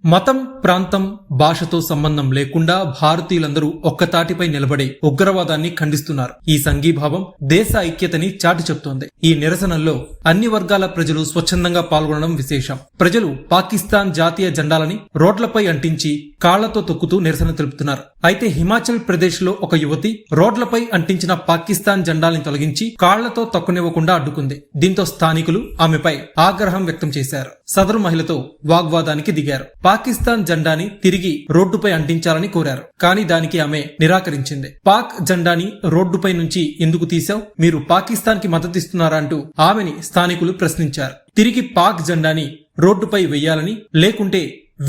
మతం, ప్రాంతం, భాషతో సంబంధం లేకుండా భారతీయులందరూ ఒక్కతాటిపై నిలబడి ఉగ్రవాదాన్ని ఖండిస్తున్నారు. ఈ సంఘీభావం దేశ ఐక్యతని చాటి చెప్తోంది. ఈ నిరసనల్లో అన్ని వర్గాల ప్రజలు స్వచ్ఛందంగా పాల్గొనడం విశేషం. ప్రజలు పాకిస్తాన్ జాతీయ జెండాలని రోడ్లపై అంటించి కాళ్లతో తొక్కుతూ నిరసన తెలుపుతున్నారు. అయితే హిమాచల్ ప్రదేశ్ లో ఒక యువతి రోడ్లపై అంటించిన పాకిస్తాన్ జెండాల్ని తొలగించి కాళ్లతో తొక్కనివ్వకుండా అడ్డుకుంది. దీంతో స్థానికులు ఆమెపై ఆగ్రహం వ్యక్తం చేశారు. సదరు మహిళతో వాగ్వాదానికి దిగారు. పాకిస్తాన్ జెండాని తిరిగి రోడ్డుపై అంటించాలని కోరారు. కానీ దానికి ఆమె నిరాకరించింది. పాక్ జెండాని రోడ్డుపై నుంచి ఎందుకు తీశావు? మీరు పాకిస్తాన్ కి మద్దతిస్తున్నారా అంటూ ఆమెని స్థానికులు ప్రశ్నించారు. తిరిగి పాక్ జెండాని రోడ్డుపై వెయ్యాలని, లేకుంటే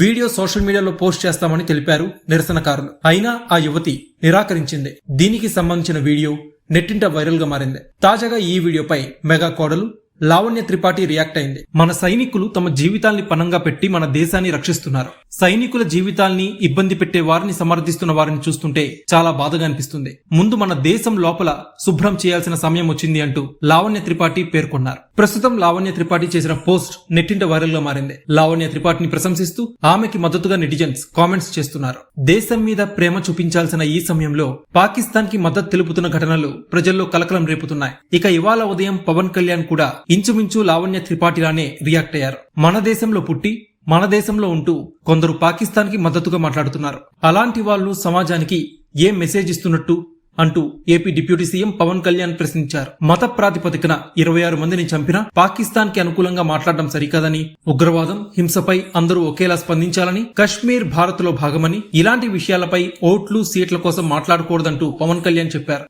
వీడియో సోషల్ మీడియాలో పోస్ట్ చేస్తామని తెలిపారు నిరసనకారులు. అయినా ఆ యువతి నిరాకరించింది. దీనికి సంబంధించిన వీడియో నెట్టింట వైరల్ గా మారింది. తాజాగా ఈ వీడియోపై మెగా కోడలు లావణ్య త్రిపాఠి రియాక్ట్ అయింది. మన సైనికులు తమ జీవితాల్ని పణంగా పెట్టి మన దేశాన్ని రక్షిస్తున్నారు. సైనికుల జీవితాల్ని ఇబ్బంది పెట్టే వారిని సమర్థిస్తున్న వారిని చూస్తుంటే చాలా బాధగా అనిపిస్తుంది. ముందు మన దేశం లోపల శుభ్రం చేయాల్సిన సమయం వచ్చింది అంటూ లావణ్య త్రిపాఠి పేర్కొన్నారు. ప్రస్తుతం లావణ్య త్రిపాఠి చేసిన పోస్ట్ నెట్టింట వైరల్ గా మారింది. లావణ్య త్రిపాఠిని ప్రశంసిస్తూ ఆమెకి మద్దతుగా నెటిజన్స్ కామెంట్స్ చేస్తున్నారు. దేశం మీద ప్రేమ చూపించాల్సిన ఈ సమయంలో పాకిస్తాన్ కి మద్దతు తెలుపుతున్న ఘటనలు ప్రజల్లో కలకలం రేపుతున్నాయి. ఇక ఇవాళ ఉదయం పవన్ కళ్యాణ్ కూడా ఇంచుమించు లావణ్య త్రిపాఠిలానే రియాక్ట్ అయ్యారు. మన దేశంలో పుట్టి మన దేశంలో ఉంటూ కొందరు పాకిస్తాన్ కి మద్దతుగా మాట్లాడుతున్నారు. అలాంటి వాళ్ళు సమాజానికి ఏం మెసేజ్ ఇస్తున్నట్టు అంటూ AP deputy CM Pawan Kalyan ప్రశ్నించారు. మత ప్రాతిపదికన 26 మందిని చంపినా పాకిస్తాన్ కి అనుకూలంగా మాట్లాడడం సరికాదని, ఉగ్రవాదం, హింసపై అందరూ ఒకేలా స్పందించాలని, కశ్మీర్ భారత్ లో భాగమని, ఇలాంటి విషయాలపై ఓట్లు, సీట్ల కోసం మాట్లాడకూడదంటూ పవన్ కళ్యాణ్ చెప్పారు.